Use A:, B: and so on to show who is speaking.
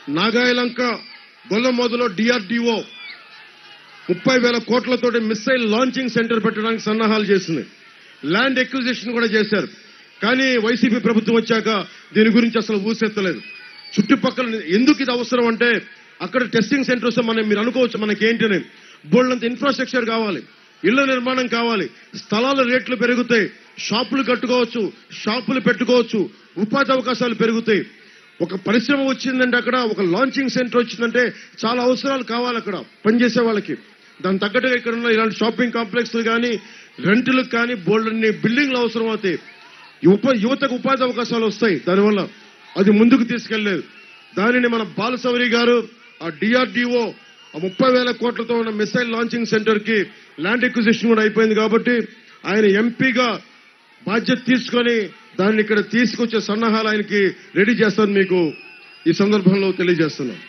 A: నాగాయలంక గొల్లమోదులో డిఆర్డిఓ 30,000 కోట్లతోటి missile launching centre పెట్టడానికి సన్నాహాలు చేసింది. ల్యాండ్ ఎక్విజిషన్ కూడా చేశారు. కానీ వైసీపీ ప్రభుత్వం వచ్చాక దీని గురించి అసలు ఊసెత్తలేదు. చుట్టుపక్కల ఎందుకు ఇది అవసరం అంటే అక్కడ టెస్టింగ్ సెంటర్స్ మీరు అనుకోవచ్చు మనకేంటని, బోల్డంత ఇన్ఫ్రాస్ట్రక్చర్ కావాలి, ఇళ్ల నిర్మాణం కావాలి, స్థలాల రేట్లు పెరుగుతాయి, షాపులు కట్టుకోవచ్చు, షాపులు పెట్టుకోవచ్చు, ఉపాధి అవకాశాలు పెరుగుతాయి. ఒక పరిశ్రమ వచ్చిందంటే అక్కడ ఒక లాంచింగ్ సెంటర్ వచ్చిందంటే చాలా అవసరాలు కావాలి అక్కడ పనిచేసే వాళ్ళకి. దాని తగ్గట్టుగా ఇక్కడ ఉన్న ఇలాంటి షాపింగ్ కాంప్లెక్స్లు కానీ రెంట్లకు కానీ బోల్డన్ని బిల్డింగ్లు అవసరం అవుతాయి. యువతకు ఉపాధి అవకాశాలు వస్తాయి. దానివల్ల అది ముందుకు తీసుకెళ్లేదు. దానిని మన బాలశౌరి గారు ఆ డిఆర్డిఓ 30,000 కోట్లతో ఉన్న మిసైల్ లాంచింగ్ సెంటర్ కి ల్యాండ్ ఎక్విజిషన్ కూడా అయిపోయింది కాబట్టి ఆయన ఎంపీగా బాధ్యత తీసుకొని దాన్ని ఇక్కడ తీసుకొచ్చే సన్నాహాలు ఆయనకి రెడీ చేస్తారని మీకు ఈ సందర్భంలో తెలియజేస్తున్నాం.